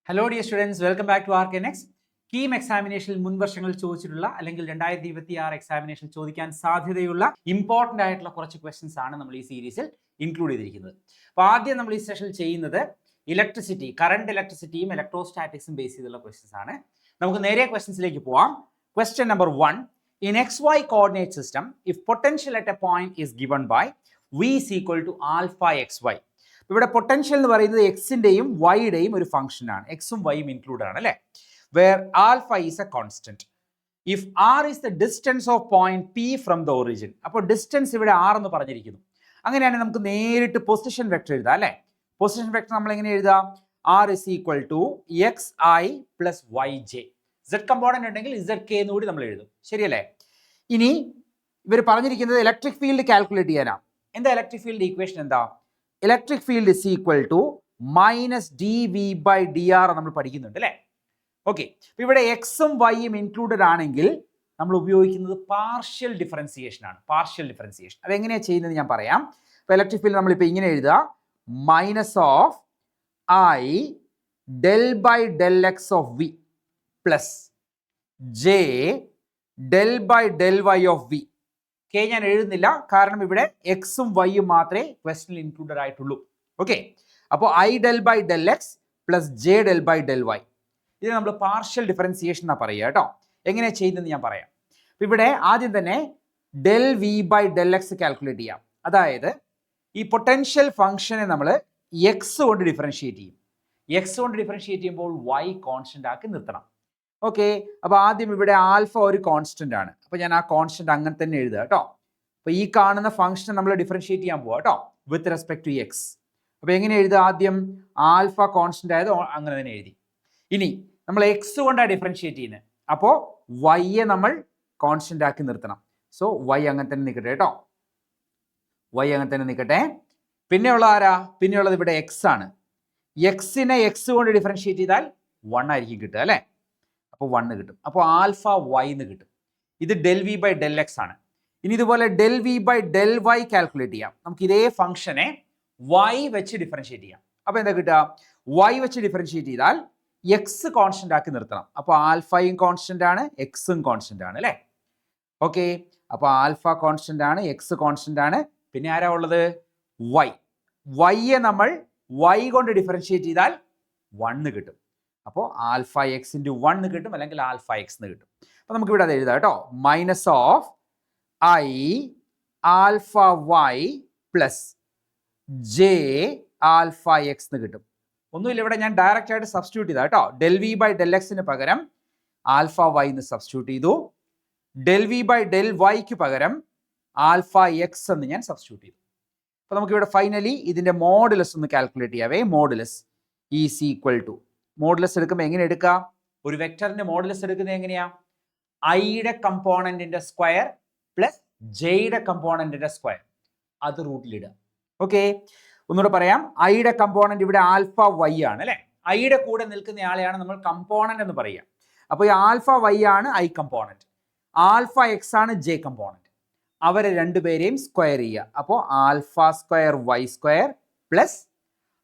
Hello dear students, welcome back to ആർക്കെനെക്സ്. കീം എക്സാമിനേഷനിൽ മുൻ വർഷങ്ങളിൽ ചോദിച്ചിട്ടുള്ള അല്ലെങ്കിൽ 2026 എക്സാമിനേഷൻ ചോദിക്കാൻ സാധ്യതയുള്ള ഇമ്പോർട്ടൻ്റ് ആയിട്ടുള്ള കുറച്ച് ക്വസ്റ്റ്യൻസ് ആണ് നമ്മൾ ഈ സീരീസിൽ ഇൻക്ലൂഡ് ചെയ്തിരിക്കുന്നത്. അപ്പോൾ ആദ്യം നമ്മൾ ഈ സെഷനിൽ ചെയ്യുന്നത് ഇലക്ട്രിസിറ്റി, കറണ്ട് ഇലക്ട്രിസിറ്റിയും ഇലക്ട്രോസ്റ്റാറ്റിക്സും ബേസ് ചെയ്തുള്ള ക്വസ്റ്റ്യൻസ് ആണ്. നമുക്ക് നേരെ ക്വസ്റ്റ്യൻസിലേക്ക് പോവാം. Question number 1. In XY coordinate system, if potential at a point is given by V is equal to alpha XY. ഇവിടെ പൊട്ടൻഷ്യൽ എന്ന് പറയുന്നത് എക്സിന്റെയും വൈയുടെയും ഒരു ഫംഗ്ഷൻ ആണ്. എക്സും വൈയും ഇൻക്ലൂഡ് ആണ് അല്ലേ. Where alpha is a constant. If R is the distance of point P from the origin. അപ്പോൾ distance ഇവിടെ ആർ എന്ന് പറഞ്ഞിരിക്കുന്നു. അങ്ങനെയാണെങ്കിൽ നമുക്ക് നേരിട്ട് പൊസിഷൻ വെക്ടർ എഴുതാം അല്ലേ. പൊസിഷൻ വെക്ടർ നമ്മൾ എങ്ങനെ എഴുതാം? R is equal to X I plus Y J. Z component ഉണ്ടെങ്കിൽ ഇസഡ് കെ എന്ന് കൂടി നമ്മൾ എഴുതും, ശരിയല്ലേ. ഇനി ഇവർ പറഞ്ഞിരിക്കുന്നത് ഇലക്ട്രിക് ഫീൽഡ് കാൽക്കുലേറ്റ് ചെയ്യാനാണ്. എന്താ ഇലക്ട്രിക് ഫീൽഡ് ഈക്വേഷൻ? എന്താ? Electric field is equal to minus D V by D R നമ്മൾ പഠിക്കുന്നുണ്ട് അല്ലേ. ഓക്കെ, ഇവിടെ എക്സും വൈയും ഇൻക്ലൂഡഡ് ആണെങ്കിൽ നമ്മൾ ഉപയോഗിക്കുന്നത് പാർഷ്യൽ ഡിഫറൻസിയേഷൻ ആണ്. പാർഷ്യൽ ഡിഫറൻസിയേഷൻ അതെങ്ങനെയാണ് ചെയ്യുന്നത് ഞാൻ പറയാം. അപ്പോൾ ഇലക്ട്രിക് ഫീൽഡ് നമ്മളിപ്പോൾ ഇങ്ങനെ എഴുതുക, minus of I del by del X of V plus J del by del Y of V. K ഞാൻ എഴുതുന്നില്ല, കാരണം ഇവിടെ എക്സും വൈയും മാത്രമേ ക്വസ്റ്റനിൽ ഇൻക്ലൂഡഡ് ആയിട്ടുള്ളൂ. ഓക്കെ, അപ്പോൾ I del by del X plus J del by del Y. ഇത് നമ്മൾ പാർഷ്യൽ ഡിഫറൻസിയേഷൻ എന്നാണ് പറയുക കേട്ടോ. എങ്ങനെയാണ് ചെയ്യുന്നതെന്ന് ഞാൻ പറയാം. അപ്പോൾ ഇവിടെ ആദ്യം തന്നെ del v by del x calculate ചെയ്യാം. അതായത് ഈ പൊട്ടൻഷ്യൽ ഫംഗ്ഷനെ നമ്മൾ എക്സ് കൊണ്ട് ഡിഫറൻഷിയേറ്റ് ചെയ്യും. എക്സ് കൊണ്ട് ഡിഫറൻഷിയേറ്റ് ചെയ്യുമ്പോൾ വൈ കോൺസ്റ്റന്റ് ആക്കി നിർത്തണം. ഓക്കെ, അപ്പോൾ ആദ്യം ഇവിടെ ആൽഫ ഒരു കോൺസ്റ്റന്റ് ആണ്. അപ്പോൾ ഞാൻ ആ കോൺസ്റ്റന്റ് അങ്ങനെ തന്നെ എഴുതുക കേട്ടോ. അപ്പോൾ ഈ കാണുന്ന ഫംഗ്ഷൻ നമ്മൾ ഡിഫറൻഷിയേറ്റ് ചെയ്യാൻ പോവാം കേട്ടോ വിത്ത് റെസ്പെക്ട് ടു എക്സ്. അപ്പോൾ എങ്ങനെ എഴുതുക? ആദ്യം ആൽഫ കോൺസ്റ്റന്റ് ആയത് അങ്ങനെ തന്നെ എഴുതി. ഇനി നമ്മൾ എക്സ് കൊണ്ടാണ് ഡിഫറൻഷിയേറ്റ് ചെയ്യുന്നത്, അപ്പോൾ വൈയെ നമ്മൾ കോൺസ്റ്റന്റ് ആക്കി നിർത്തണം. സോ വൈ അങ്ങനെ തന്നെ നിൽക്കട്ടെ കേട്ടോ. വൈ അങ്ങനെ തന്നെ നിൽക്കട്ടെ. പിന്നെയുള്ള ആരാ? പിന്നെയുള്ളത് ഇവിടെ എക്സ് ആണ്. എക്സിനെ എക്സ് കൊണ്ട് ഡിഫറൻഷിയേറ്റ് ചെയ്താൽ 1 ആയിരിക്കും കിട്ടുക അല്ലേ. അപ്പോൾ 1 കിട്ടും. അപ്പോൾ ആൽഫ വൈ എന്ന് കിട്ടും. ഇത് del v by del x ആണ്. ഇനി ഇതുപോലെ del v by del y calculate ചെയ്യാം. നമുക്ക് ഇതേ ഫംഗ്ഷനെ വൈ വെച്ച് ഡിഫറൻഷിയേറ്റ് ചെയ്യാം. അപ്പോൾ എന്താ കിട്ടുക? വൈ വെച്ച് ഡിഫറൻഷിയേറ്റ് ചെയ്താൽ എക്സ് കോൺസ്റ്റന്റ് ആക്കി നിർത്തണം. അപ്പോൾ ആൽഫയും കോൺസ്റ്റന്റ് ആണ്, എക്സും കോൺസ്റ്റന്റ് ആണ് അല്ലേ. ഓക്കെ, അപ്പോൾ ആൽഫ കോൺസ്റ്റന്റ് ആണ്, എക്സ് കോൺസ്റ്റന്റ് ആണ്. പിന്നെ ആരാ ഉള്ളത്? വൈ. വൈയെ നമ്മൾ വൈ കൊണ്ട് ഡിഫറൻഷിയേറ്റ് ചെയ്താൽ 1 കിട്ടും. അപ്പോൾ ആൽഫ എക്സ് ഇൻറ്റു 1 കിട്ടും, അല്ലെങ്കിൽ ആൽഫ എക്സ് എന്ന് കിട്ടും. അപ്പോൾ നമുക്ക് ഇവിടെ അത് എഴുതാം കേട്ടോ. Minus of i alpha y plus j alpha x എന്ന് കിട്ടും. ഒന്നുമില്ല, ഇവിടെ ഞാൻ ഡയറക്റ്റ് ആയിട്ട് സബ്സ്റ്റിറ്റ്യൂട്ട് ചെയ്താൽ കേട്ടോ. ഡെൽ വി ബൈ ഡെൽ എക്സിന് പകരം ആൽഫ വൈ എന്ന് സബ്സ്റ്റിറ്റ്യൂട്ട് ചെയ്തു. ഡെൽ വി ബൈ ഡെൽ വൈക്ക് പകരം ആൽഫ എക്സ് എന്ന് ഞാൻ സബ്സ്റ്റിറ്റ്യൂട്ട് ചെയ്തു. അപ്പോൾ നമുക്കിവിടെ ഫൈനലി ഇതിൻ്റെ മോഡുലസ് ഒന്ന് കാൽക്കുലേറ്റ് ചെയ്യാവേ. Modulus is equal to, modulus എടുക്കുമ്പോൾ എങ്ങനെ എടുക്കാം? ഒരു വെക്ടറിന്റെ മോഡുലസ് എടുക്കുന്നത് എങ്ങനെയാ? ഐയുടെ കമ്പോണന്റിന്റെ സ്ക്വയർ പ്ലസ് ജെയുടെ കമ്പോണന്റിന്റെ സ്ക്വയർ, അത് റൂട്ടിലിടുക. ഓക്കെ, ഒന്നുകൂടെ പറയാം. ഐയുടെ കമ്പോണന്റ് ഇവിടെ ആൽഫ വൈ ആണ് അല്ലെ. ഐയുടെ കൂടെ നിൽക്കുന്ന ആളെയാണ് നമ്മൾ കമ്പോണന്റ് എന്ന് പറയുക. അപ്പോൾ ഈ ആൽഫ വൈ ആണ് ഐ കമ്പോണന്റ്, ആൽഫ എക്സ് ആണ് ജെ കമ്പോണന്റ്. അവരെ രണ്ടുപേരെയും സ്ക്വയർ ചെയ്യുക. അപ്പോൾ alpha square y square plus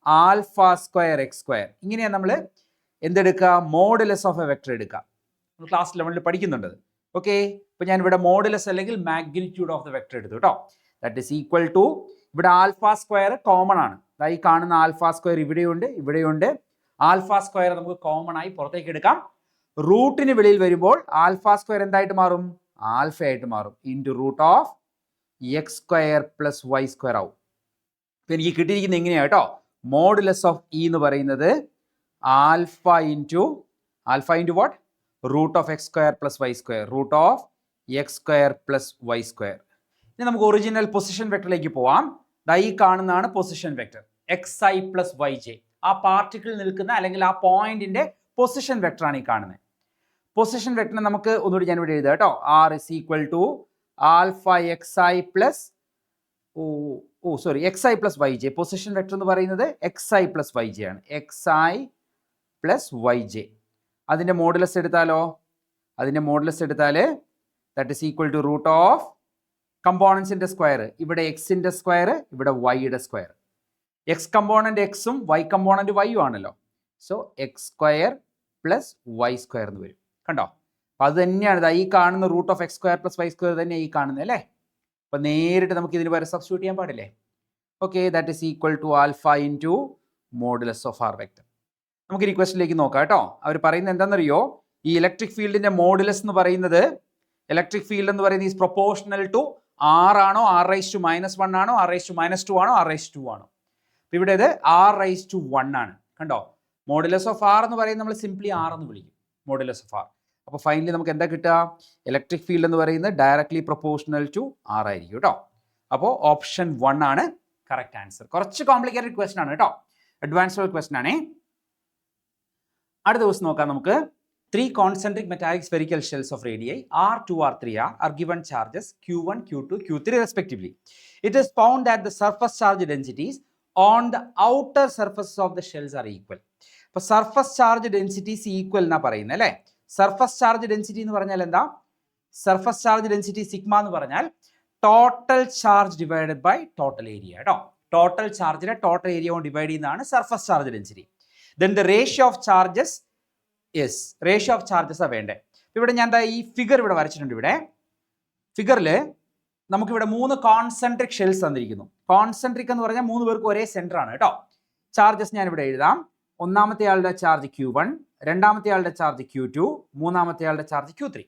alpha square x square. ഇങ്ങനെയാണ് നമ്മൾ എന്തെടുക്കുക? മോഡുലസ് ഓഫ് എ വെക്ടർ എടുക്കുക. നമ്മൾ ക്ലാസ് ലെവലിൽ പഠിക്കുന്നുണ്ട്. ഓക്കെ, അപ്പോൾ ഞാൻ ഇവിടെ മോഡുലസ് അല്ലെങ്കിൽ മാഗ്നിറ്റ്യൂഡ് ഓഫ് ദ വെക്ടർ എടുത്തു കേട്ടോ. ദാറ്റ് ഈസ് ഈക്വൽ ടു, ഇവിടെ ആൽഫ സ്ക്വയർ കോമൺ ആണ്. ഈ കാണുന്ന ആൽഫ സ്ക്വയർ ഇവിടെയുണ്ട്, ഇവിടെയുണ്ട്. ആൽഫ സ്ക്വയർ നമുക്ക് കോമൺ ആയി പുറത്തേക്ക് എടുക്കാം. റൂട്ടിന് വെളിയിൽ വരുമ്പോൾ ആൽഫ സ്ക്വയർ എന്തായിട്ട് മാറും? ആൽഫ ആയിട്ട് മാറും. Into root of x square plus y square ആവും. ഇപ്പം എനിക്ക് കിട്ടിയിരിക്കുന്നത് എങ്ങനെയാണ് കേട്ടോ. മോഡുലസ് ഓഫ് ഇ എന്ന് പറയുന്നത് alpha into what? Root of x square plus y square, root of x square plus y square. ഇനി നമുക്ക് ഒറിജിനൽ പൊസിഷൻ വെക്ടറിലേക്ക് പോവാം. ഈ കാണുന്നതാണ് position vector x I plus Y j. ആ പാർട്ടിക്കിൾ നിൽക്കുന്ന അല്ലെങ്കിൽ ആ പോയിന്റിന്റെ പൊസിഷൻ വെക്ടറാണ് ഈ കാണുന്നത്. പൊസിഷൻ വെക്ടറിനെ നമുക്ക് ഒന്നുകൂടി ഞാൻ ഇവിടെ എഴുതാം കേട്ടോ. R is equal to alpha x I plus x I plus Y j. Position vector എന്ന് പറയുന്നത് x I plus Y j ആണ്. X I plus Y j. അതിൻ്റെ മോഡുലസ് എടുത്താലോ? അതിൻ്റെ മോഡുലസ് എടുത്താൽ that is equal to root of കമ്പോണൻസിൻ്റെ square. ഇവിടെ എക്സിൻ്റെ സ്ക്വയർ, ഇവിടെ വൈയുടെ സ്ക്വയർ. എക്സ് കമ്പോണന്റ് എക്സും വൈ കമ്പോണന്റ് വൈയും ആണല്ലോ. So x square plus y square എന്ന് വരും. കണ്ടോ? അപ്പം അത് തന്നെയാണ് ഈ കാണുന്ന root of x square plus y square തന്നെ ഈ കാണുന്നത് അല്ലേ. അപ്പം നേരിട്ട് നമുക്ക് ഇതിന് പകരം സബ്സ്റ്റിറ്റ്യൂട്ട് ചെയ്യാൻ പാടില്ലേ. Okay, that is equal to alpha into modulus of r vector. നമുക്ക് ഈ ക്വസ്റ്റിലേക്ക് നോക്കാം കേട്ടോ. അവർ പറയുന്നത് എന്താണെന്നറിയോ, ഈ ഇലക്ട്രിക് ഫീൽഡിന്റെ മോഡുലസ് എന്ന് പറയുന്നത്, ഇലക്ട്രിക് ഫീൽഡ് എന്ന് പറയുന്നത് ഈസ് പ്രൊപ്പോർഷണൽ ടു ആർ ആണോ, ആർ റൈസ് ടു -1 ആണോ, ആർ റൈസ് ടു -2 ആണോ, ആർ റൈസ് ടു ആണോ. അപ്പം ഇവിടെ ഇത് ആർ റൈസ് ടു 1 ആണ്. കണ്ടോ? മോഡുലസ് ഓഫ് ആർ എന്ന് പറയുന്നത് നമ്മൾ സിംപ്ലി ആർ എന്ന് വിളിക്കും, മോഡുലസ് ഓഫ് ആർ. അപ്പോൾ ഫൈനലി നമുക്ക് എന്താ കിട്ടുക? ഇലക്ട്രിക് ഫീൽഡ് എന്ന് പറയുന്നത് ഡയറക്ട്ലി പ്രൊപ്പോർഷണൽ ടു ആർ ആയിരിക്കും കേട്ടോ. അപ്പോൾ ഓപ്ഷൻ 1 ആണ് കറക്റ്റ് ആൻസർ. കുറച്ച് കോംപ്ലിക്കേറ്റഡ് ക്വസ്റ്റൻ ആണ് കേട്ടോ, അഡ്വാൻസ്ഡ് ക്വസ്റ്റൻ ആണേ. അടുത്ത ദിവസം നോക്കാം നമുക്ക്. 3 concentric metallic spherical shells of radii R2, R3R are given charges Q1, Q2, Q3 respectively. It is found that the surface charge densities on the outer surfaces of the shells are equal. അപ്പോൾ surface charge densities equal എന്നാ പറയുന്നത് അല്ലേ. Surface charge density എന്ന് പറഞ്ഞാൽ എന്താ? Surface charge density sigma എന്ന് പറഞ്ഞാൽ total charge divided by total area കേട്ടോ. ടോട്ടൽ ചാർജിനെ ടോട്ടൽ ഏരിയ കൊണ്ട് ഡിവൈഡ് ചെയ്യുന്നതാണ് surface charge density. Then the ratio of charges, yes, ratio of charges ആണ് വേണ്ടേ. ഇവിടെ ഞാൻ ഈ ഫിഗർ ഇവിടെ വരച്ചിട്ടുണ്ട്. ഇവിടെ ഫിഗറിൽ നമുക്കിവിടെ 3 കോൺസെൻട്രിക് ഷെൽസ് തന്നിരിക്കുന്നു. കോൺസെൻട്രിക് എന്ന് പറഞ്ഞാൽ 3 പേർക്ക് ഒരേ സെന്റർ ആണ് കേട്ടോ. ചാർജസ് ഞാൻ ഇവിടെ എഴുതാം. ഒന്നാമത്തെ ആളുടെ ചാർജ് Q1, രണ്ടാമത്തെ ആളുടെ ചാർജ് Q2, മൂന്നാമത്തെ ആളുടെ ചാർജ് Q3.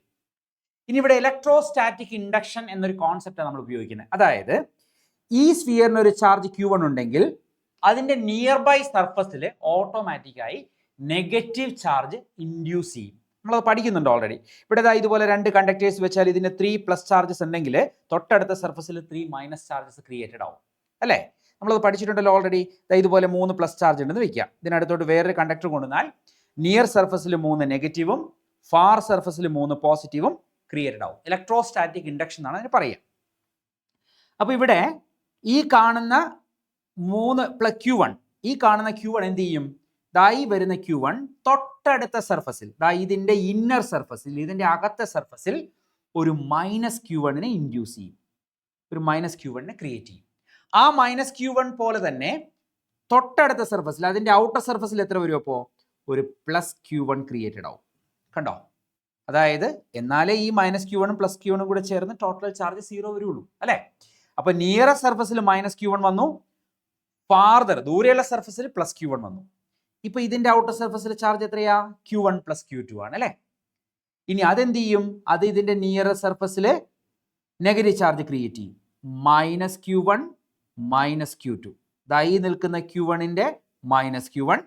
ഇനി ഇവിടെ ഇലക്ട്രോസ്റ്റാറ്റിക് ഇൻഡക്ഷൻ എന്നൊരു കോൺസെപ്റ്റാണ് നമ്മൾ ഉപയോഗിക്കുന്നത്. അതായത് ഈ സ്ഫിയറിന് ഒരു ചാർജ് Q1 ഉണ്ടെങ്കിൽ അതിന്റെ നിയർ ബൈ സർഫസിൽ ഓട്ടോമാറ്റിക്കായി നെഗറ്റീവ് ചാർജ് ഇൻഡ്യൂസ് ചെയ്യും. നമ്മളത് പഠിക്കുന്നുണ്ട് ഓൾറെഡി. ഇവിടെ ഇതുപോലെ 2 കണ്ടക്ടേഴ്സ് വെച്ചാൽ ഇതിന് 3+ ചാർജസ് ഉണ്ടെങ്കിൽ തൊട്ടടുത്ത സർഫസിൽ 3- ചാർജസ് ക്രിയേറ്റഡ് ആവും അല്ലേ. നമ്മളത് പഠിച്ചിട്ടുണ്ടല്ലോ ഓൾറെഡി. ഇതുപോലെ 3+ ചാർജ് ഉണ്ടെന്ന് വെക്കുക. ഇതിനടുത്തോട്ട് വേറൊരു കണ്ടക്ടർ കൊണ്ടുവന്നാൽ നിയർ സർഫസിൽ 3 നെഗറ്റീവും ഫാർ സർഫസിൽ 3 പോസിറ്റീവും ക്രിയേറ്റഡ് ആവും. ഇലക്ട്രോസ്റ്റാറ്റിക് ഇൻഡക്ഷൻ എന്നാണ് അതിന് പറയുക. അപ്പോൾ ഇവിടെ ഈ കാണുന്ന 3 Q1, ഈ കാണുന്ന Q1 എന്ത് ചെയ്യും? ഈ വരുന്ന Q1 തൊട്ടടുത്ത സർഫസിൽ, ഇതിന്റെ ഇന്നർ സർഫസിൽ, ഇതിന്റെ അകത്തെ സർഫസിൽ ഒരു -Q1 ഇൻഡ്യൂസ് ചെയ്യും, ഒരു -Q1 ക്രിയേറ്റ് ചെയ്യും. ആ -Q1 പോലെ തന്നെ തൊട്ടടുത്ത സർഫസിൽ, അതിന്റെ ഔട്ടർ സർഫസിൽ എത്ര വരും? അപ്പോൾ ഒരു +Q1 ക്രിയേറ്റഡ് ആവും. കണ്ടോ? അതായത് എന്നാലേ ഈ -Q1 +Q1 കൂടെ ചേർന്ന് ടോട്ടൽ ചാർജ് 0 വരുള്ളൂ അല്ലേ. അപ്പൊ നിയർ സർഫസിൽ -Q1 വന്നു, ഫാർദർ ദൂരെയുള്ള സർഫസിൽ +Q1 വന്നു. ഇപ്പൊ ഇതിന്റെ ഔട്ടർ സർഫസിൽ ചാർജ് എത്രയാ? Q1 + Q2 ആണ് അല്ലേ. ഇനി അതെന്ത് ചെയ്യും? അത് ഇതിന്റെ നിയർ സർഫസിൽ നെഗറ്റീവ് ചാർജ് ക്രിയേറ്റ് ചെയ്യും. -Q1 -Q2. ഈ നിൽക്കുന്ന Q1ന്റെ -Q1,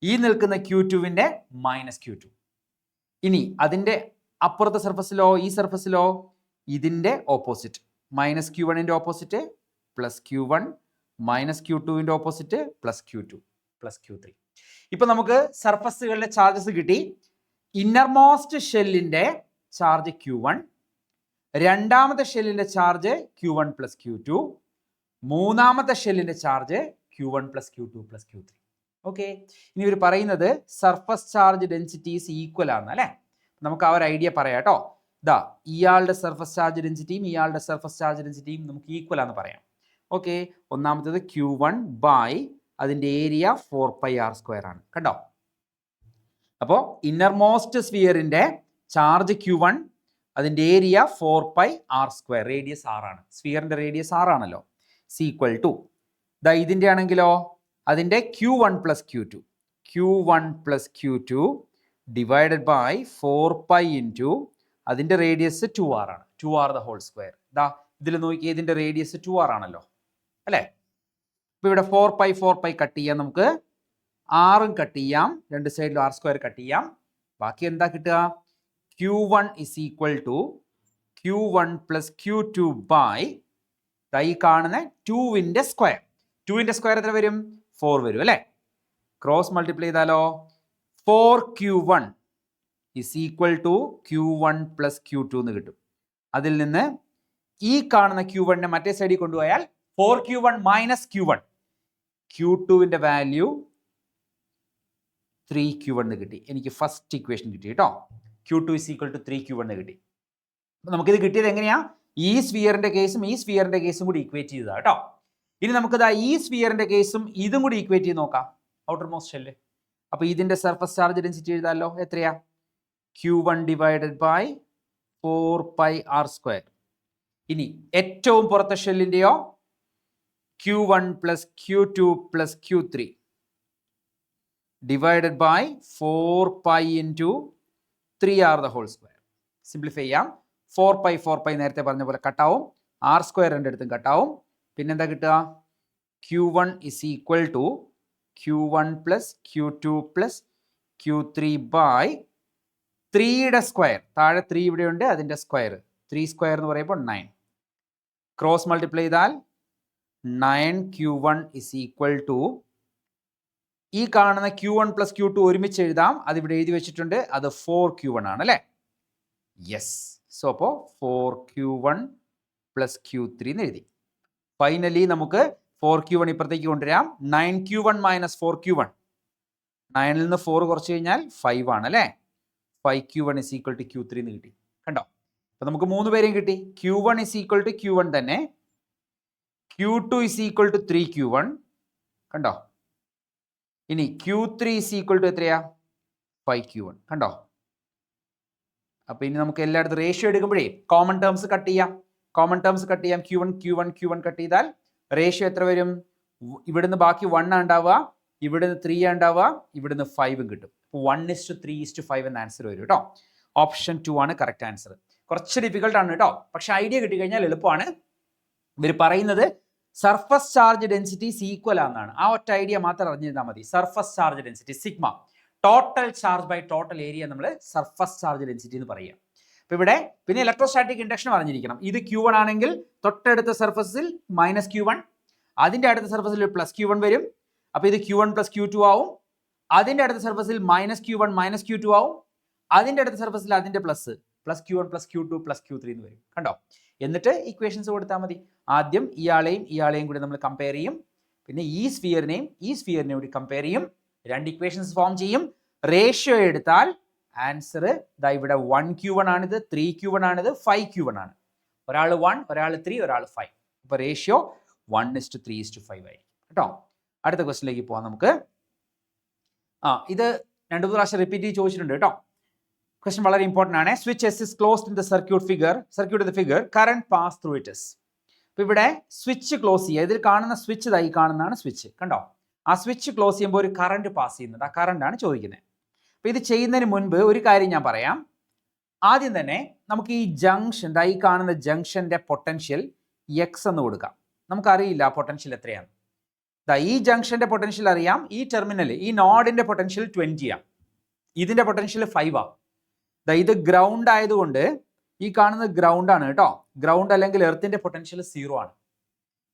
ഈ നിൽക്കുന്ന Q2വിന്റെ -Q2. ഇനി അതിന്റെ അപ്പുറത്തെ സർഫസിലോ, ഈ സർഫസിലോ ഇതിന്റെ ഓപ്പോസിറ്റ്, -Q1ന്റെ ഓപ്പോസിറ്റ് +Q1, -Q2വിന്റെ ഓപ്പോസിറ്റ് +Q2 +Q3. ഇപ്പൊ നമുക്ക് സർഫസുകളിലെ ചാർജസ് കിട്ടി. ഇന്നർമോസ്റ്റ് ഷെല്ലിന്റെ ചാർജ് Q1, രണ്ടാമത്തെ ഷെല്ലിന്റെ ചാർജ് Q1 + Q2, മൂന്നാമത്തെ ഷെല്ലിന്റെ charge Q1 + Q2 + Q3. Okay, ഇനി ഇവർ പറയുന്നത് സർഫസ് ചാർജ് ഡെൻസിറ്റീസ് ഈക്വൽ ആണ് അല്ലേ. നമുക്ക് ആ ഒരു ഐഡിയ പറയാം കേട്ടോ. ഇയാളുടെ സർഫസ് ചാർജ് ഡെൻസിറ്റിയും ഇയാളുടെ സർഫസ് ചാർജ് ഡെൻസിറ്റിയും നമുക്ക് ഈക്വൽ ആണെന്ന് പറയാം. ഓക്കെ, ഒന്നാമത്തേത് Q1 ബൈ അതിന്റെ ഏരിയ 4πr² ആണ്. കണ്ടോ? അപ്പോൾ ഇന്നർമോസ്റ്റ് സ്ഫിയറിന്റെ ചാർജ് Q1, അതിന്റെ ഏരിയ 4πr², റേഡിയസ് R ആണ്. സ്ഫിയറിന്റെ റേഡിയസ് R ആണല്ലോ. ഈക്വൽ ടു ഇതിന്റെ ആണെങ്കിലോ അതിന്റെ Q1 + Q2, Q1 + Q2 divided by 4π into അതിന്റെ റേഡിയസ് 2r ആണ്. 2r². ഇതിൽ നോക്കി ഇതിന്റെ റേഡിയസ് 2r ആണല്ലോ അല്ലേ. ഇപ്പൊ ഇവിടെ 4π കട്ട് ചെയ്യാം, നമുക്ക് ആറും കട്ട് ചെയ്യാം, രണ്ട് സൈഡിലും r² കട്ട് ചെയ്യാം. ബാക്കി എന്താ കിട്ടുക? Q1 = Q1 + Q2 ബൈ ഈ കാണുന്ന 2ന്റെ സ്ക്വയർ. 2ന്റെ സ്ക്വയർ എത്ര വരും? 4 വരും അല്ലേ. ക്രോസ് മൾട്ടിപ്ലൈ ചെയ്താലോ 4Q1 = Q1 + Q2 എന്ന് കിട്ടും. അതിൽ നിന്ന് ഈ കാണുന്ന Q1നെ മറ്റേ സൈഡിൽ കൊണ്ടുപോയാൽ 4Q1 - Q1, Q2ന്റെ വാല്യൂ 3Q1 എന്ന് കിട്ടി. എനിക്ക് ഫസ്റ്റ് ഇക്വേഷൻ കിട്ടി കേട്ടോ. Q2 = 3Q1 എന്ന് കിട്ടി. നമുക്കിത് കിട്ടിയത് എങ്ങനെയാ? ഈ സ്ഫിയറിന്റെ കേസും ഈ സ്ഫിയറിന്റെ കേസും കൂടി ഇക്വേറ്റ് ചെയ്തതാ കേട്ടോ. ഇനി നമുക്ക് ഈ സ്ഫിയറിന്റെ കേസും ഇതും കൂടി ഇക്വേറ്റ് ചെയ്ത് നോക്കാം. ഔട്ടർ മോസ്റ്റ് ഷെല്ല്, അപ്പോൾ ഇതിൻ്റെ സർഫസ് ചാർജ് ഡെൻസിറ്റി എഴുതാമല്ലോ. എത്രയാ? Q1 divided by 4πr². ഇനി ഏറ്റവും പുറത്തെ ഷെല്ലിൻ്റെയോ Q1 plus Q2 plus Q3 divided by 4π into 3r the whole square. Simplify ചെയ്യാം. 4π നേരത്തെ പറഞ്ഞ പോലെ കട്ടാവും. r² രണ്ടിടത്തും കട്ടാവും. പിന്നെന്താ കിട്ടുക? Q1 is equal to Q1 plus Q2 plus Q3 by 3യുടെ സ്ക്വയർ. താഴെ 3 ഇവിടെയുണ്ട്, അതിൻ്റെ സ്ക്വയർ. 3² എന്ന് പറയുമ്പോൾ 9. ക്രോസ് മൾട്ടിപ്ലൈ ചെയ്താൽ 9Q1 ഇസ് ഈക്വൽ ടു ഈ കാണുന്ന Q1 പ്ലസ് Q2 ഒരുമിച്ച് എഴുതാം. അതിവിടെ എഴുതി വെച്ചിട്ടുണ്ട്. അത് 4Q1 ആണ് അല്ലേ? യെസ്. സോ അപ്പോൾ 4Q1 പ്ലസ് Q3 എന്ന് എഴുതി. ഫൈനലി നമുക്ക് 4Q1 ഇപ്പുറത്തേക്ക് കൊണ്ടുവരാം. 9Q1 minus 4Q1. 9ൽ നിന്ന് 4 കുറച്ച് കഴിഞ്ഞാൽ 5 ആണ് അല്ലേ? 5Q1 is equal to Q3 എന്ന് കിട്ടി. കണ്ടോ? അപ്പോൾ നമുക്ക് 3 പേരെയും കിട്ടി. Q1 is equal to Q1 തന്നെ. Q2 is equal to 3Q1. കണ്ടോ? ഇനി Q3 ഇസ് ഈക്വൽ ടു എത്രയാ? 5Q1. കണ്ടോ? അപ്പോൾ ഇനി നമുക്ക് എല്ലായിടത്തും റേഷ്യോ എടുക്കുമ്പോഴേ കോമൺ ടേംസ് കട്ട് ചെയ്യാം. Q1 കട്ട് ചെയ്താൽ റേഷ്യോ എത്ര വരും? ഇവിടുന്ന് ബാക്കി 1 ഉണ്ടാവുക, ഇവിടുന്ന് 3 ഉണ്ടാവുക, ഇവിടുന്ന് 5 കിട്ടും. 1:3:5 എന്ന ആൻസർ വരും കേട്ടോ. ഓപ്ഷൻ 2 ആണ് കറക്റ്റ് ആൻസർ. കുറച്ച് ഡിഫിക്കൽട്ട് ആണ് കേട്ടോ, പക്ഷെ ഐഡിയ കിട്ടിക്കഴിഞ്ഞാൽ എളുപ്പമാണ്. ഇവർ പറയുന്നത് സർഫസ് ചാർജ് ഡെൻസിറ്റി ഈക്വൽ ആണെന്നാണ്. ആ ഒറ്റ ഐഡിയ മാത്രം അറിഞ്ഞിരുന്നാൽ മതി. Surface charge density sigma, total charge by total area നമ്മൾ സർഫസ് ചാർജ് ഡെൻസിറ്റി എന്ന് പറയുക. അപ്പോൾ ഇവിടെ പിന്നെ ഇലക്ട്രോസ്റ്റാറ്റിക് ഇൻഡക്ഷൻ അറിഞ്ഞിരിക്കണം. ഇത് Q1 ആണെങ്കിൽ തൊട്ടടുത്ത സർഫസിൽ -Q1, അതിൻ്റെ അടുത്ത സർഫസിൽ +Q1 വരും. അപ്പോൾ ഇത് Q1 പ്ലസ് Q2 ആവും. അതിൻ്റെ അടുത്ത സർഫസിൽ -Q1 -Q2 ആവും. അതിൻ്റെ അടുത്ത സർഫസിൽ അതിൻ്റെ +Q1 plus Q2 plus Q3 എന്ന് വരും. കണ്ടോ? എന്നിട്ട് ഇക്വേഷൻസ് കൊടുത്താൽ മതി. ആദ്യം ഇയാളെയും കൂടി നമ്മൾ കമ്പയർ ചെയ്യും. പിന്നെ ഈ സ്ഫിയറിനെയും കൂടി കമ്പയർ ചെയ്യും. 2 ഇക്വേഷൻസ് ഫോം ചെയ്യും. റേഷ്യോ എടുത്താൽ ആൻസർ ദാ ഇവിടെ 1Q1 ആണിത്, 3Q1 ആണിത്, 5Q1 ആണ്. ഒരാൾ 1, ഒരാൾ 3, ഒരാൾ 5. അപ്പോൾ റേഷ്യോ 1:3:5 ആയിരിക്കും കേട്ടോ. അടുത്ത ക്വസ്റ്റിലേക്ക് പോകാം നമുക്ക്. ഇത് 2 പ്രാവശ്യം റിപ്പീറ്റ് ചെയ്ത് ചോദിച്ചിട്ടുണ്ട് കേട്ടോ. ക്വസ്റ്റ്യൻ വളരെ ഇമ്പോർട്ടൻ്റ് ആണ്. Switch S is closed in the circuit figure current pass through it is. അപ്പോൾ ഇവിടെ സ്വിച്ച് ക്ലോസ് ചെയ്യുക. ഇതിൽ കാണുന്ന സ്വിച്ച് ഇതായി കാണുന്നതാണ് സ്വിച്ച്. കണ്ടോ? ആ സ്വിച്ച് ക്ലോസ് ചെയ്യുമ്പോൾ ഒരു കറണ്ട് പാസ് ചെയ്യുന്നുണ്ട്. ആ കറണ്ട് ആണ് ചോദിക്കുന്നത്. അപ്പോൾ ഇത് ചെയ്യുന്നതിന് മുൻപ് ഒരു കാര്യം ഞാൻ പറയാം. ആദ്യം തന്നെ നമുക്ക് ഈ ജംഗ്ഷൻ, ഈ കാണുന്ന ജംഗ്ഷന്റെ പൊട്ടൻഷ്യൽ എക്സ് എന്ന് കൊടുക്കാം. നമുക്കറിയില്ല ആ പൊട്ടൻഷ്യൽ എത്രയാണ്. ഈ ജംഗ്ഷന്റെ പൊട്ടൻഷ്യൽ അറിയാം. ഈ ടെർമിനൽ, ഈ നോഡിന്റെ പൊട്ടൻഷ്യൽ 20 ആണ്. ഇതിന്റെ പൊട്ടൻഷ്യൽ 5 ആണ്. ഇത് ഗ്രൗണ്ട് ആയതുകൊണ്ട് ഈ കാണുന്നത് ഗ്രൗണ്ട് ആണ് കേട്ടോ. ഗ്രൗണ്ട് അല്ലെങ്കിൽ എർത്തിന്റെ പൊട്ടൻഷ്യൽ 0 ആണ്.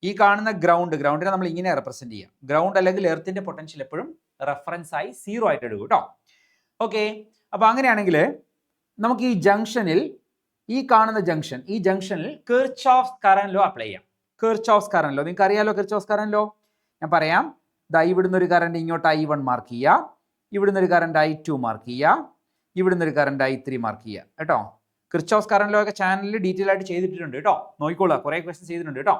ഈ കാണുന്ന ഗ്രൗണ്ടിനെ നമ്മൾ ഇങ്ങനെ റെപ്രസെന്റ് ചെയ്യാം. ഗ്രൗണ്ട് അല്ലെങ്കിൽ എർത്തിന്റെ പൊട്ടൻഷ്യൽ എപ്പോഴും റെഫറൻസ് ആയി 0 ആയിട്ട് എടുക്കും കേട്ടോ. ഓക്കെ, അപ്പോൾ അങ്ങനെയാണെങ്കിൽ നമുക്ക് ഈ ജംഗ്ഷനിൽ, ഈ കാണുന്ന ജംഗ്ഷനിൽ കിർച്ചോഫ്സ് കറന്റ് ലോ അപ്ലൈ ചെയ്യാം. കിർച്ചോഫ്സ് കറന്റ് ലോ നിങ്ങൾക്ക് അറിയാലോ. കിർച്ചോഫ്സ് കറന്റ് ലോ ഞാൻ പറയാം. ഇവിടുന്ന് ഒരു കറണ്ട് ഇങ്ങോട്ട് I1 മാർക്ക് ചെയ്യുക, ഇവിടുന്ന് ഒരു കറണ്ട് I2 മാർക്ക് ചെയ്യുക, ഇവിടുന്ന് ഒരു കറണ്ട് I3 മാർക്ക് ചെയ്യുക കേട്ടോ. കിർച്ചോഫ്സ് കറന്റ് ലോ ഒക്കെ ചാനലിൽ ഡീറ്റെയിൽ ആയിട്ട് ചെയ്തിട്ടുണ്ട് കേട്ടോ. നോക്കിക്കോളൂ, കുറേ ക്വസ്റ്റ്യൻ ചെയ്തിട്ടുണ്ട് കേട്ടോ.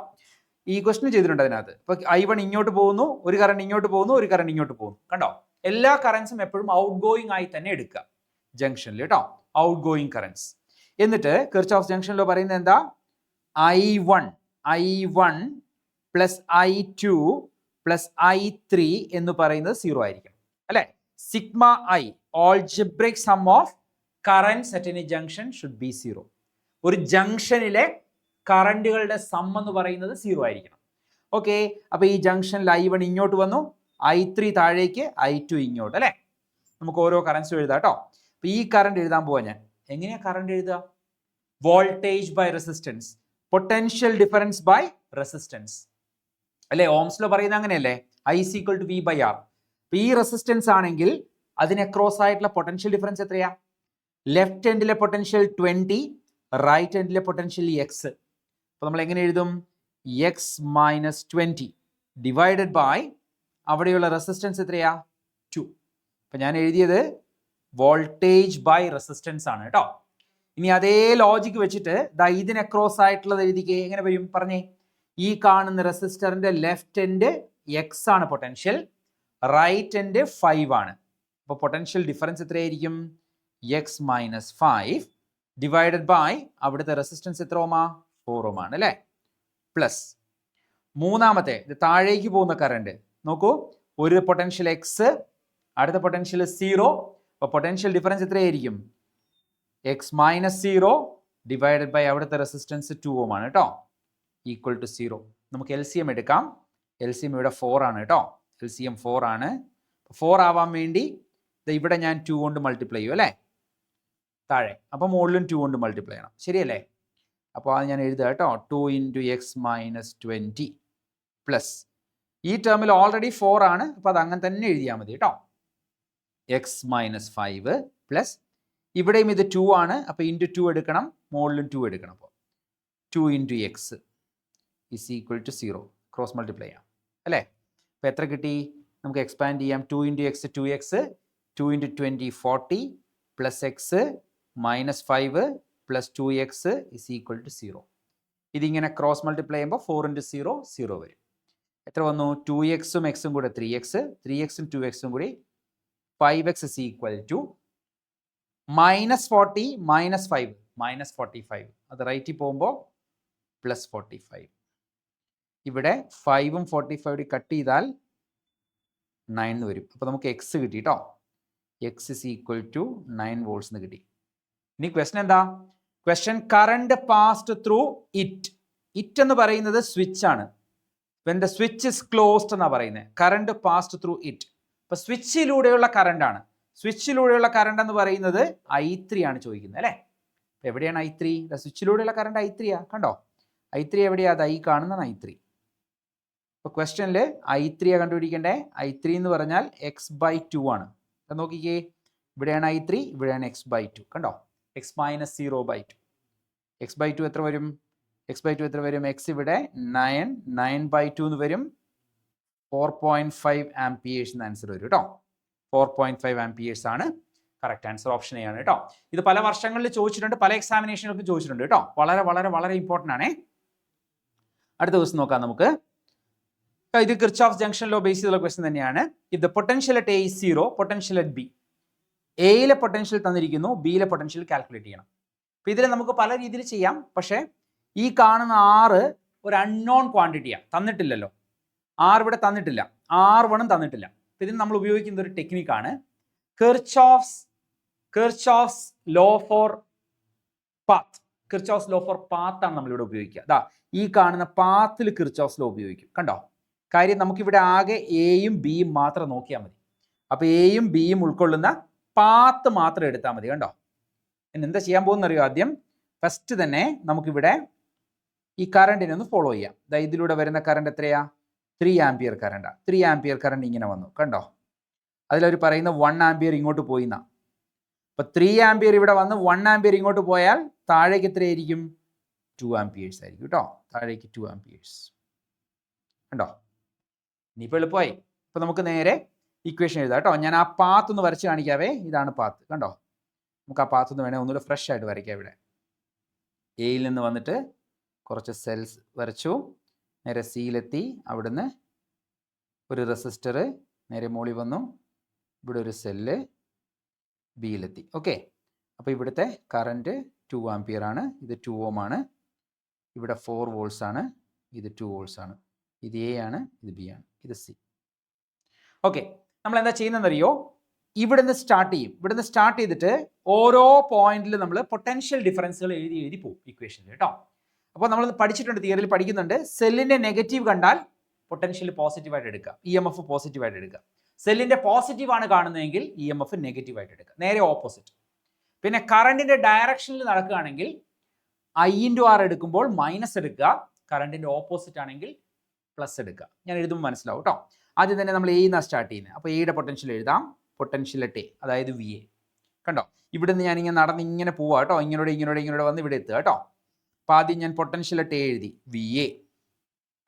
ഈ ക്വസ്റ്റ്യൻ ചെയ്തിട്ടുണ്ട് അതിനകത്ത്. ഇപ്പോൾ I1 ഇങ്ങോട്ട് പോകുന്നു, ഒരു കറണ്ട് ഇങ്ങോട്ട് പോകുന്നു, ഒരു കറണ്ട് ഇങ്ങോട്ട് പോകുന്നു. കണ്ടോ? എല്ലാ കറൻസും എപ്പോഴും ഔട്ട് ഗോയിങ് ആയി തന്നെ എടുക്കുക ജംഗ്ഷനിൽ കേട്ടോ. Out going currents. എന്നിട്ട് കിർച്ചോഫ്സ് ജംഗ്ഷനിലോ പറയുന്നത് എന്താ? I1 plus I2 plus I3 എന്ന് പറയുന്നത് 0 ആയിരിക്കും അല്ലെ? Sigma I algebraic some of currents at any junction should be 0. ഒരു ജംഗ്ഷനിലെ കറണ്ടുകളുടെ സം എന്ന് പറയുന്നത് 0 ആയിരിക്കണം. ഓക്കെ, അപ്പൊ ഈ ജംഗ്ഷനിൽ I1 ഇങ്ങോട്ട് വന്നു, I3 താഴേക്ക്, I2 ഇങ്ങോട്ട് അല്ലെ? നമുക്ക് ഓരോ കറൻസും എഴുതാം കേട്ടോ. അപ്പൊ ഈ കറണ്ട് എഴുതാൻ പോവാ ഞാൻ. എങ്ങനെയാ കറണ്ട് എഴുതുക? Voltage by resistance, potential difference by resistance അല്ലെ? ഓംസ് ലോ പറയുന്നത് അങ്ങനെയല്ലേ? I is equal to V by R. ഈ റെസിസ്റ്റൻസ് ആണെങ്കിൽ അതിന് അക്രോസ് ആയിട്ടുള്ള പൊട്ടൻഷ്യൽ ഡിഫറൻസ് എത്രയാ? ലെഫ്റ്റ് എൻഡിലെ പൊട്ടൻഷ്യൽ 20, റൈറ്റ് എൻഡിലെ പൊട്ടൻഷ്യൽ എക്സ്. അപ്പോൾ നമ്മൾ എങ്ങനെ എഴുതും? എക്സ് മൈനസ് 20 ഡിവൈഡഡ് ബൈ അവിടെയുള്ള റെസിസ്റ്റൻസ് എത്രയാ? 2. അപ്പം ഞാൻ എഴുതിയത് വോൾട്ടേജ് ബൈ റെസിസ്റ്റൻസ് ആണ് കേട്ടോ. ഇനി അതേ ലോജിക്ക് വെച്ചിട്ട് ഇതിന് അക്രോസ് ആയിട്ടുള്ളത് എഴുതിക്കേ. എങ്ങനെ വരും പറഞ്ഞേ? ഈ കാണുന്ന റെസിസ്റ്ററിന്റെ ലെഫ്റ്റ് എൻഡ് എക്സ് ആണ് പൊട്ടൻഷ്യൽ, റൈറ്റ് എൻഡ് 5 ആണ്. അപ്പോൾ പൊട്ടൻഷ്യൽ ഡിഫറൻസ് എത്രയായിരിക്കും? എക്സ് മൈനസ് 5 ഡിവൈഡഡ് ബൈ അവിടുത്തെ റെസിസ്റ്റൻസ് എത്ര ഓമാ? 4 ഓം ആണ് അല്ലേ? പ്ലസ് മൂന്നാമത്തെ ഇത് താഴേക്ക് പോകുന്ന കറണ്ട് നോക്കൂ, ഒരു പൊട്ടൻഷ്യൽ എക്സ്, അടുത്ത പൊട്ടൻഷ്യൽ 0. അപ്പോൾ പൊട്ടൻഷ്യൽ ഡിഫറൻസ് എത്രയായിരിക്കും? എക്സ് മൈനസ് 0 ഡിവൈഡഡ് ബൈ അവിടുത്തെ റെസിസ്റ്റൻസ് 2 ഓം ആണ് കേട്ടോ, ഈക്വൽ ടു 0. നമുക്ക് എൽ സി എം എടുക്കാം. എൽ സി എം ഇവിടെ 4 ആണ് കേട്ടോ, എൽ സി എം 4 ആണ്. 4 ആവാൻ വേണ്ടി ഇവിടെ ഞാൻ 2 കൊണ്ട് മൾട്ടിപ്ലൈ ചെയ്യും അല്ലേ താഴെ, അപ്പോൾ മുകളിലും 2 കൊണ്ട് മൾട്ടിപ്ലൈ ചെയ്യണം, ശരിയല്ലേ? അപ്പോൾ അത് ഞാൻ എഴുതുക കേട്ടോ, 2 ഇൻറ്റു എക്സ് മൈനസ് 20 പ്ലസ് ഈ ടേമിൽ ഓൾറെഡി 4 ആണ്, അപ്പോൾ അത് അങ്ങനെ തന്നെ എഴുതിയാൽ മതി കേട്ടോ. എക്സ് മൈനസ് 5 പ്ലസ് ഇവിടെയും ഇത് 2 ആണ്, അപ്പോൾ ഇൻറ്റു 2 എടുക്കണം, മുകളിലും 2 എടുക്കണം. അപ്പോൾ 2 into x is equal to 0. Cross multiply ചെയ്യാം അല്ലേ? അപ്പോൾ എത്ര കിട്ടി? നമുക്ക് എക്സ്പാൻഡ് ചെയ്യാം. 2 into x 2x, 2 into 20 40 plus x minus 5 plus 2x is equal to 0. ഇതിങ്ങനെ ക്രോസ് മൾട്ടിപ്ലൈ ചെയ്യുമ്പോൾ 4 ഇൻറ്റു 0 0 വരും. എത്ര വന്നു? 2xും എക്സും കൂടെ 3x, 3xും 2xും കൂടി 5x is equal to minus 40 minus 5 minus 45. അത് റൈറ്റിൽ പോകുമ്പോൾ പ്ലസ് 45. ഇവിടെ 5ഉം 45 കട്ട് ചെയ്താൽ 9 വരും. അപ്പോൾ നമുക്ക് എക്സ് കിട്ടി കേട്ടോ, x is equal to 9 volts എന്ന് കിട്ടി. ഇനി ക്വസ്റ്റൻ എന്താ? Question current passed through it. It എന്ന് പറയുന്നത് സ്വിച്ച് ആണ്. When the switch is closed എന്നാണ് പറയുന്നത്. Current passed through it. അപ്പോൾ സ്വിച്ചിലൂടെയുള്ള കറണ്ട് ആണ്. സ്വിച്ചിലൂടെയുള്ള കറണ്ട് എന്ന് പറയുന്നത് I3 ആണ് ചോദിക്കുന്നത് അല്ലേ? എവിടെയാണ് I3? സ്വിച്ചിലൂടെയുള്ള കറണ്ട് I3 ആ, കണ്ടോ? I3 എവിടെയാ? അത് ഈ കാണുന്നതാണ് I3. അപ്പോൾ ക്വസ്റ്റനിൽ I3 കണ്ടുപിടിക്കേണ്ടേ. I3 എന്ന് പറഞ്ഞാൽ x/2 ആണ്. നോക്കിക്കേ, ഇവിടെയാണ് I3, ഇവിടെയാണ് x/2. കണ്ടോ? x minus 0/2. x/2 എത്ര വരും? x/2 എത്ര വരും? x ഇവിടെ 9/2 എന്ന് വരും. 4.5 ആംപിയേഴ്സ് എന്ന് ആൻസർ വരും കേട്ടോ. 4.5 ആംപിയേഴ്സ് ആണ് കറക്റ്റ് ആൻസർ. ഓപ്ഷൻ എ ആണ് കേട്ടോ. ഇത് പല വർഷങ്ങളിൽ ചോദിച്ചിട്ടുണ്ട്, പല എക്സാമിനേഷനുകൾക്കും ചോദിച്ചിട്ടുണ്ട് കേട്ടോ. വളരെ വളരെ വളരെ ഇമ്പോർട്ടൻ്റ് ആണേ. അടുത്ത ദിവസം നോക്കാം നമുക്ക്. ഇത് കിർച്ചോഫ് ജംഗ്ഷൻ ലോ ബേസ് ചെയ്തുള്ള ക്വസ്റ്റൻ തന്നെയാണ്. If the potential at A is 0, potential at B. എയിലെ പൊട്ടൻഷ്യൽ തന്നിരിക്കുന്നു, ബിയിലെ പൊട്ടൻഷ്യൽ കാൽക്കുലേറ്റ് ചെയ്യണം. അപ്പോൾ ഇതിൽ നമുക്ക് പല രീതിയിൽ ചെയ്യാം. പക്ഷേ ഈ കാണുന്ന R ഒരു അൺനോൺ ക്വാണ്ടിറ്റിയാണ്, തന്നിട്ടില്ലല്ലോ. R ഇവിടെ തന്നിട്ടില്ല, R1 തന്നിട്ടില്ല. അപ്പോൾ ഇതിന് നമ്മൾ ഉപയോഗിക്കുന്ന ഒരു ടെക്നിക്കാണ് Kirchhoff's law for path. Kirchhoff's law for path ആണ് നമ്മളിവിടെ ഉപയോഗിക്കുക. അതാ ഈ കാണുന്ന പാത്തിൽ കിർച്ചോഫ്സ് ലോ ഉപയോഗിക്കും. കണ്ടോ? കാര്യം നമുക്കിവിടെ ആകെ എയും ബിയും മാത്രം നോക്കിയാൽ മതി. അപ്പോൾ എയും ബിയും ഉൾക്കൊള്ളുന്ന പാത്ത് മാത്രം എടുത്താൽ മതി. കണ്ടോ? എന്താ ചെയ്യാൻ പോകുന്ന അറിയോ? ആദ്യം ഫസ്റ്റ് തന്നെ നമുക്കിവിടെ ഈ കറണ്ടിനെ ഒന്ന് ഫോളോ ചെയ്യാം. ഇതിലൂടെ വരുന്ന കറണ്ട് എത്രയാ? 3 ആംപിയർ കറണ്ടാണ്. 3 ആംപിയർ കറണ്ട് ഇങ്ങനെ വന്നു, കണ്ടോ? അതിലവർ പറയുന്ന 1 ആംപിയർ ഇങ്ങോട്ട് പോയി എന്നാ. അപ്പോൾ 3 ആംപിയർ ഇവിടെ വന്ന് 1 ആംപിയർ ഇങ്ങോട്ട് പോയാൽ താഴേക്ക് എത്രയായിരിക്കും? 2 ആംപിയേഴ്സ് ആയിരിക്കും കേട്ടോ. താഴേക്ക് 2 ആംപിയേഴ്സ്. കണ്ടോ? ഇനിയിപ്പോൾ എളുപ്പമായി. ഇപ്പോൾ നമുക്ക് നേരെ ഇക്വേഷൻ എഴുതാം കേട്ടോ. ഞാൻ ആ പാത്ത് ഒന്ന് വരച്ച് കാണിക്കാവേ. ഇതാണ് പാത്ത്, കണ്ടോ? നമുക്ക് ആ പാത്ത് ഒന്ന് വേണേൽ ഒന്നുകൂടെ ഫ്രഷ് ആയിട്ട് വരയ്ക്കാം. ഇവിടെ എയിൽ നിന്ന് വന്നിട്ട് കുറച്ച് സെൽസ് വരച്ചു, നേരെ സിയിലെത്തി, അവിടുന്ന് ഒരു റെസിസ്റ്റർ നേരെ മോളി വന്നു, ഇവിടെ ഒരു സെല്ല് ബിയിലെത്തി. ഓക്കെ, അപ്പോൾ ഇവിടുത്തെ കറണ്ട് 2 ആംപിയർ ആണ്. ഇത് 2 ഓം ആണ്. ഇവിടെ 4 വോൾട്ട്സ് ആണ്. ഇത് 2 വോൾട്ട്സ് ആണ്. ഇത് എ ആണ്, ഇത് ബി ആണ്, ഇത് സി. ഓക്കെ, നമ്മൾ എന്താ ചെയ്യുന്നതെന്നറിയോ? ഇവിടുന്ന് സ്റ്റാർട്ട് ചെയ്യും. ഇവിടുന്ന് സ്റ്റാർട്ട് ചെയ്തിട്ട് ഓരോ പോയിന്റിൽ നമ്മൾ പൊട്ടൻഷ്യൽ ഡിഫറൻസുകൾ എഴുതി പോകും ഇക്വേഷനിൽ കേട്ടോ. അപ്പോൾ നമ്മൾ പഠിച്ചിട്ടുണ്ട്, തിയറിയിൽ പഠിക്കുന്നുണ്ട്. സെല്ലിൻ്റെ നെഗറ്റീവ് കണ്ടാൽ പൊട്ടൻഷ്യൽ പോസിറ്റീവായിട്ട് എടുക്കുക, EMF പോസിറ്റീവായിട്ട് എടുക്കുക. സെല്ലിൻ്റെ പോസിറ്റീവ് ആണ് കാണുന്നതെങ്കിൽ EMF നെഗറ്റീവായിട്ട് എടുക്കുക, നേരെ ഓപ്പോസിറ്റ്. പിന്നെ കറണ്ടിൻ്റെ ഡയറക്ഷനിൽ നടക്കുകയാണെങ്കിൽ I/R എടുക്കുമ്പോൾ മൈനസ് എടുക്കുക, കറണ്ടിൻ്റെ ഓപ്പോസിറ്റ് ആണെങ്കിൽ പ്ലസ് എടുക്കുക. ഞാൻ എഴുതുമ്പോൾ മനസ്സിലാവും കേട്ടോ. ആദ്യം തന്നെ നമ്മൾ എ എന്നാണ് സ്റ്റാർട്ട് ചെയ്യുന്നത്. അപ്പോൾ എയുടെ പൊട്ടൻഷ്യൽ എഴുതാം. പൊട്ടൻഷ്യൽ അറ്റ് എ, അതായത് VA. കണ്ടോ? ഇവിടെ നിന്ന് ഞാനിങ്ങനെ നടന്ന് ഇങ്ങനെ പോവാം കേട്ടോ. ഇങ്ങോട്ട് വന്ന് ഇവിടെ എത്തുക കേട്ടോ. അപ്പോൾ ആദ്യം ഞാൻ പൊട്ടൻഷ്യൽ അറ്റ് എ എഴുതി, VA.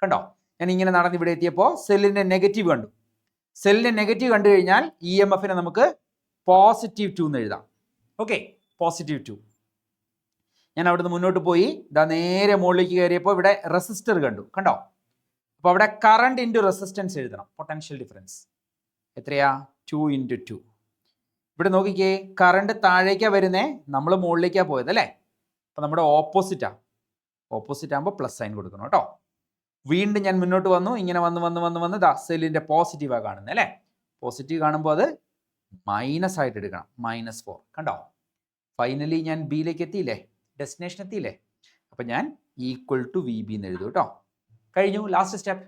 കണ്ടോ? ഞാൻ ഇങ്ങനെ നടന്ന് ഇവിടെ എത്തിയപ്പോൾ സെല്ലിൻ്റെ നെഗറ്റീവ് കണ്ടു. സെല്ലിൻ്റെ നെഗറ്റീവ് കണ്ടു കഴിഞ്ഞാൽ EMFനെ നമുക്ക് +2 എന്ന് എഴുതാം. ഓക്കെ, +2. ഞാൻ അവിടുന്ന് മുന്നോട്ട് പോയി, ഇതാ നേരെ മുകളിലേക്ക് കയറിയപ്പോൾ ഇവിടെ റെസിസ്റ്റർ കണ്ടു. കണ്ടോ? അപ്പോൾ അവിടെ കറണ്ട് ഇൻറ്റു റെസിസ്റ്റൻസ് എഴുതണം. പൊട്ടൻഷ്യൽ ഡിഫറൻസ് എത്രയാ? 2 × 2. ഇവിടെ നോക്കിക്കേ, കറണ്ട് താഴേക്കാണ് വരുന്നേ, നമ്മൾ മുകളിലേക്കാണ് പോയത് അല്ലേ. അപ്പം നമ്മുടെ ഓപ്പോസിറ്റ് ആകുമ്പോൾ പ്ലസ് സൈൻ കൊടുക്കണം കേട്ടോ. വീണ്ടും ഞാൻ മുന്നോട്ട് വന്നു, ഇങ്ങനെ വന്ന് സെല്ലിൻ്റെ പോസിറ്റീവാണ് കാണുന്നത് അല്ലേ. പോസിറ്റീവ് കാണുമ്പോൾ അത് മൈനസ് ആയിട്ട് എടുക്കണം, -4 കണ്ടോ. ഫൈനലി ഞാൻ ബിയിലേക്ക് എത്തിയില്ലേ, ഡെസ്റ്റിനേഷൻ എത്തിയില്ലേ. അപ്പം ഞാൻ ഈക്വൽ ടു VB എന്ന് എഴുതും കേട്ടോ. കഴിഞ്ഞു, ലാസ്റ്റ് സ്റ്റെപ്പ്.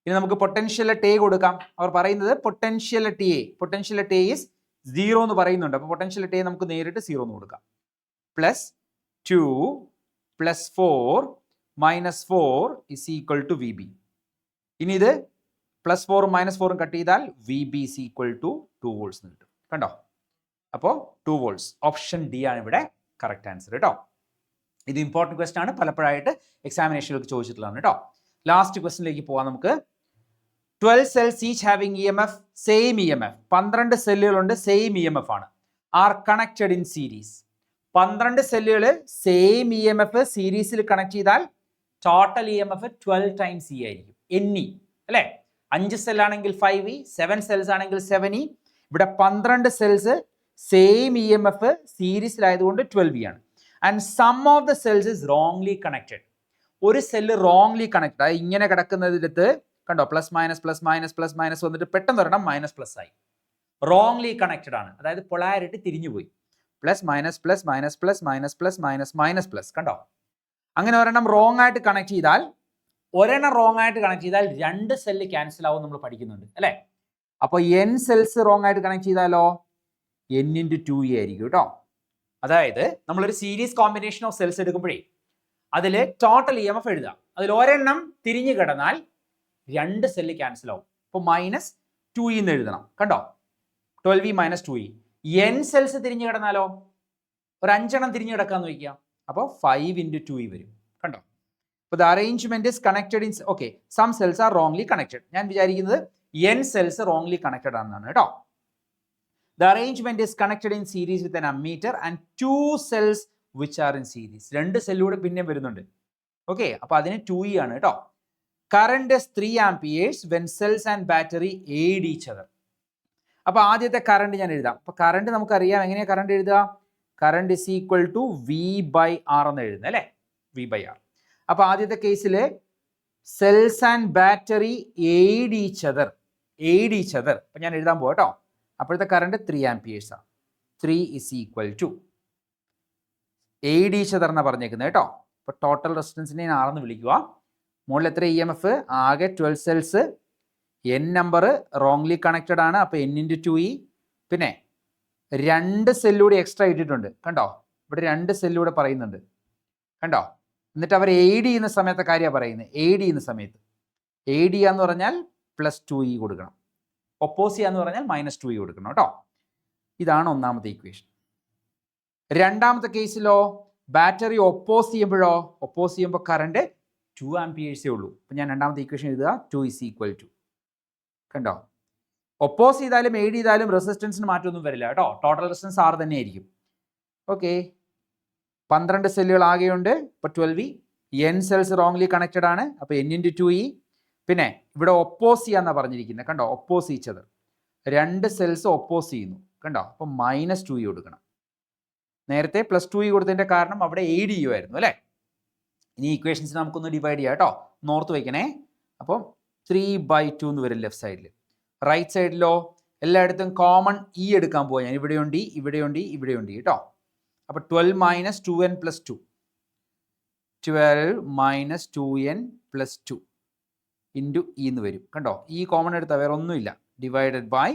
ഇനി നമുക്ക് പൊട്ടൻഷ്യൽ അറ്റ് എ കൊടുക്കാം. അവർ പറയുന്നത് പൊട്ടൻഷ്യൽ അറ്റ് എ ഈസ് 0 എന്ന് പറയുന്നുണ്ട്. അപ്പോൾ പൊട്ടൻഷ്യൽ അറ്റ് എ നമുക്ക് നേരിട്ട് 0 എന്ന് കൊടുക്കാം. +2 + 4 -4 ഇസ് ഈക്വൽ ടു VB. ഇനി ഇത് +4 -4 കട്ട് ചെയ്താൽ VB is equal to 2 volts എന്ന് കിട്ടും കണ്ടോ. അപ്പോൾ 2 വോൾട്ട്സ്, ഓപ്ഷൻ ഡി ആണ് ഇവിടെ കറക്റ്റ് ആൻസർ കേട്ടോ. ഇത് ഇമ്പോർട്ടൻറ്റ് ക്വസ്റ്റൻ ആണ്, പലപ്പോഴായിട്ട് എക്സാമിനേഷനിലേക്ക് ചോദിച്ചിട്ടുള്ളതാണ് കേട്ടോ. ലാസ്റ്റ് ക്വസ്റ്റനിലേക്ക് പോകാം നമുക്ക്. 12 cells each having EMF, same EMF. 12 സെല്ലുകളുണ്ട്, സെയിം EMF ആണ്. Are connected in series. 12 സെല്ലുകൾ സെയിം EMF സീരീസിൽ കണക്ട് ചെയ്താൽ ടോട്ടൽ EMF 12 ടൈംസ് E ആയിരിക്കും. NE അല്ലേ. 5 സെല്ലാണെങ്കിൽ 5E, 7 സെൽസ് ആണെങ്കിൽ 7E. ഇവിടെ 12 സെൽസ് സെയിം EMF സീരീസിലായതുകൊണ്ട് 12E ആണ്. And sum of the cells is wrongly connected. ഒരു സെല്ല് റോങ്ലി കണക്റ്റഡ്, ഇങ്ങനെ കിടക്കുന്നതിനകത്ത് കണ്ടോ പ്ലസ് മൈനസ് വന്നിട്ട് പെട്ടെന്ന് ഒരെണ്ണം -+ ആയി. റോങ്ലി കണക്റ്റഡ് ആണ്, അതായത് പൊളാരിറ്റി തിരിഞ്ഞുപോയി. +++++++++ കണ്ടോ. അങ്ങനെ ഒരെണ്ണം റോങ് ആയിട്ട് കണക്ട് ചെയ്താൽ, രണ്ട് സെല്ല് ക്യാൻസൽ ആവും നമ്മൾ പഠിക്കുന്നുണ്ട് അല്ലേ. അപ്പോൾ n സെൽസ് റോങ് ആയിട്ട് കണക്ട് ചെയ്താലോ n × 2e ആയിരിക്കും കേട്ടോ. അതായത് നമ്മളൊരു സീരീസ് കോമ്പിനേഷൻ ഓഫ് സെൽസ് എടുക്കുമ്പോഴേ അതിൽ ടോട്ടൽ EMF എഴുതാം. അതിൽ ഒരെണ്ണം തിരിഞ്ഞു കിടന്നാൽ 2 സെല്ല് ക്യാൻസൽ ആവും. അപ്പോൾ -2e എന്ന് എഴുതണം കണ്ടോ. 12e - 2e. n സെൽസ് തിരിഞ്ഞു കിടന്നാലോ, ഒരു 5 എണ്ണം തിരിഞ്ഞു കിടക്കാന്ന് നോക്കിയാൽ, അപ്പോൾ 5 × 2e വരും കണ്ടോ. അപ്പോൾ the arrangement is connected in okay, some cells are wrongly connected. ഞാൻ വിചാരിക്കുന്നത് n സെൽസ് റോങ്ലി കണക്റ്റഡ് ആണെന്നാണ് കേട്ടോ. The arrangement is connected in series with an ammeter and 2 cells which are in series. 2 സെല്ലൂടെ പിന്നെ വരുന്നുണ്ട്. Okay, അപ്പോൾ അതിന് 2e ആണ് കേട്ടോ. Current is 3 amperes when cells and battery aid each other. അപ്പോൾ ആദ്യത്തെ കറണ്ട് ഞാൻ എഴുതാം. അപ്പോൾ കറണ്ട് നമുക്കറിയാം, എങ്ങനെയാണ് കറണ്ട് എഴുതുക. Current is equal to V/R എന്ന് എഴുതുന്നത് അല്ലേ, V/R. അപ്പോൾ ആദ്യത്തെ കേസിൽ cells and battery aid each other. അപ്പോൾ ഞാൻ എഴുതാൻ പോകാം കേട്ടോ. അപ്പോഴത്തെ കറണ്ട് 3 amperes ആണ്. 3 is equal to aid each other എന്നാണ് പറഞ്ഞേക്കുന്നത് കേട്ടോ. അപ്പോൾ ടോട്ടൽ റെസിസ്റ്റൻസിനെ ഞാൻ ആണെന്ന് വിളിക്കുക. മുകളിൽ എത്ര EMF, ആകെ 12 cells, n number wrongly connected ആണ്, അപ്പോൾ n × 2e. പിന്നെ 2 സെല്ലൂടെ എക്സ്ട്രാ ഇട്ടിട്ടുണ്ട് കണ്ടോ. ഇവിടെ 2 സെല്ലൂടെ പറയുന്നുണ്ട് കണ്ടോ. എന്നിട്ട് അവർ എയ്ഡ് ചെയ്യുന്ന സമയത്തെ കാര്യമാണ് പറയുന്നത്. എയ്ഡ് ചെയ്യുന്ന സമയത്ത് എയ്ഡ് ചെയ്യാന്ന് പറഞ്ഞാൽ +2e കൊടുക്കണം, ഒപ്പോസ് ചെയ്യാന്ന് പറഞ്ഞാൽ -2e കൊടുക്കണം കേട്ടോ. ഇതാണ് ഒന്നാമത്തെ ഇക്വേഷൻ. രണ്ടാമത്തെ കേസിലോ ബാറ്ററി ഒപ്പോസ് ചെയ്യുമ്പോൾ കറണ്ട് 2 amperes ഉള്ളൂ. അപ്പം ഞാൻ രണ്ടാമത്തെ ഇക്വേഷൻ എഴുതുക. 2 is equal to കണ്ടോ. ഒപ്പോസ് ചെയ്താലും എയ്ഡ് ചെയ്താലും റെസിസ്റ്റൻസിന് മാറ്റമൊന്നും വരില്ല കേട്ടോ. ടോട്ടൽ റെസിസ്റ്റൻസ് R തന്നെ ആയിരിക്കും. ഓക്കെ, 12 സെല്ലുകൾ ആകെയുണ്ട്. ഇപ്പോൾ 12e. n cells wrongly connected ആണ്, അപ്പോൾ n × 2e. പിന്നെ ഇവിടെ ഒപ്പോസ് ചെയ്യാന്നാണ് പറഞ്ഞിരിക്കുന്നത് കണ്ടോ, oppose each other. 2 cells oppose ചെയ്യുന്നു കണ്ടോ, അപ്പോൾ -2e കൊടുക്കണം. നേരത്തെ +2e കൊടുത്തതിൻ്റെ കാരണം അവിടെ എയ്ഡ് ചെയ്യുമായിരുന്നു അല്ലേ. ഇനി ഇക്വേഷൻസ് നമുക്കൊന്ന് ഡിവൈഡ് ചെയ്യാം കേട്ടോ, നോർത്ത് വയ്ക്കണേ. അപ്പം 3/2 എന്ന് വരും ലെഫ്റ്റ് സൈഡിൽ. റൈറ്റ് സൈഡിലോ എല്ലായിടത്തും കോമൺ E എടുക്കാൻ പോവാം ഞാൻ. ഇവിടെയുണ്ട് കേട്ടോ. അപ്പോൾ 12 - 2n + 2 12 - 2n + 2 × E എന്ന് വരും കണ്ടോ. ഈ കോമൺ എടുത്താൽ വേറെ ഒന്നുമില്ല. ഡിവൈഡഡ് ബൈ,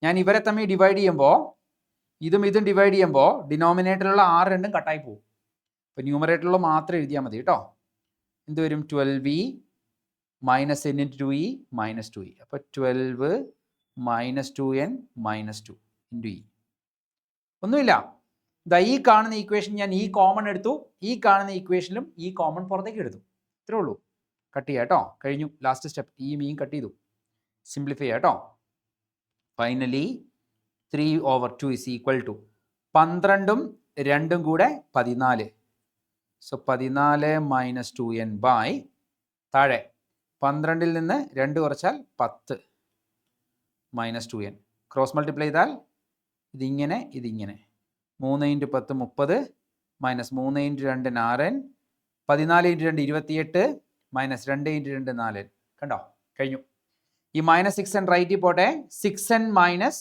ഞാൻ ഇവരെ തമ്മിൽ ഡിവൈഡ് ചെയ്യുമ്പോൾ ഇതും ഡിവൈഡ് ചെയ്യുമ്പോൾ ഡിനോമിനേറ്ററിലുള്ള 6 രണ്ടും കട്ടായി പോകും. അപ്പോൾ ന്യൂമറേറ്ററിലുള്ള മാത്രം എഴുതിയാൽ മതി കേട്ടോ. എന്ത് വരും, 12e - n × 2e -2e. അപ്പോൾ 12 - 2n -2 × E. ഒന്നുമില്ല, ഇതാ ഈ കാണുന്ന ഇക്വേഷൻ ഞാൻ ഈ കോമൺ എടുത്തു, ഈ കാണുന്ന ഇക്വേഷനിലും ഈ കോമൺ പുറത്തേക്ക് എടുത്തു. ഇത്രേ ഉള്ളൂ. കട്ട് ചെയ്യാം കേട്ടോ. കഴിഞ്ഞു, ലാസ്റ്റ് സ്റ്റെപ്പ്. ഈ മീൻ കട്ട് ചെയ്തു. സിംപ്ലിഫൈ ചെയ്യാം കേട്ടോ. ഫൈനലി 3/2 is equal to 12ഉം 2ഉം കൂടെ 14. സോ 14 - 2n ബൈ താഴെ 12ൽ നിന്ന് 2 കുറച്ചാൽ 10 - 2n. ക്രോസ് മൾട്ടിപ്ലൈ ചെയ്താൽ ഇതിങ്ങനെ 3 into 10 30 minus 3 into 2 നാരൻ 14 into 2 28 minus 2 into 2 4. കണ്ടോ? കഴിഞ്ഞു. ഈ മൈനസ് 6n റൈറ്റിൽ പോട്ടെ. 6n മൈനസ്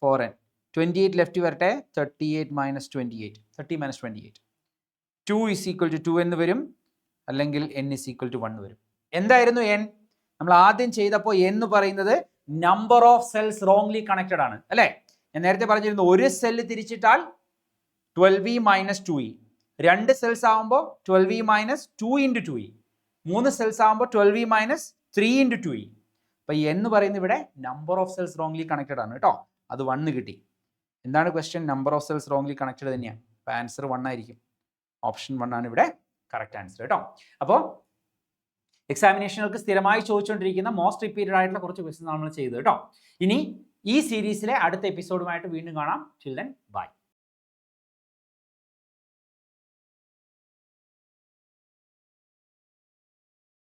4n 28 ലെഫ്റ്റ് വരട്ടെ. 38 minus 28 30 minus 28 2 is equal to 2 എന്ന് വരും, അല്ലെങ്കിൽ n ഇസ് ഈക്വൽ ടു 1 വരും. എന്തായിരുന്നു n? നമ്മൾ ആദ്യം ചെയ്തപ്പോൾ n എന്ന് പറയുന്നത് number of cells wrongly connected ആണ് അല്ലേ? ഞാൻ നേരത്തെ പറഞ്ഞിരുന്നു ഒരു cell തിരിച്ചിട്ടാൽ 12e minus 2e, 2 cells ആകുമ്പോൾ 12e minus 2 into 2e, 3 cells ആകുമ്പോൾ 12e മൈനസ് 3 ഇൻറ്റു 2e. അപ്പോൾ ഈ എന്ന് പറയുന്നത് ഇവിടെ number of cells wrongly connected ആണ് കേട്ടോ. അത് 1 കിട്ടി. എന്താണ് question? Number of cells wrongly connected തന്നെയാണ്. അപ്പോൾ ആൻസർ 1 ആയിരിക്കും. ഓപ്ഷൻ 1 ആണ് ഇവിടെ കറക്റ്റ് ആൻസർ കേട്ടോ. അപ്പോൾ എക്സാമിനേഷനുകൾക്ക് സ്ഥിരമായി ചോദിച്ചുകൊണ്ടിരിക്കുന്ന മോസ്റ്റ് റിപ്പീറ്റഡ് ആയിട്ടുള്ള കുറച്ച് ക്വസ്റ്റ്യൻസ് നമ്മൾ ചെയ്തു കേട്ടോ. ഇനി ഈ സീരീസിലെ അടുത്ത എപ്പിസോഡുമായിട്ട് വീണ്ടും കാണാം. Till then bye.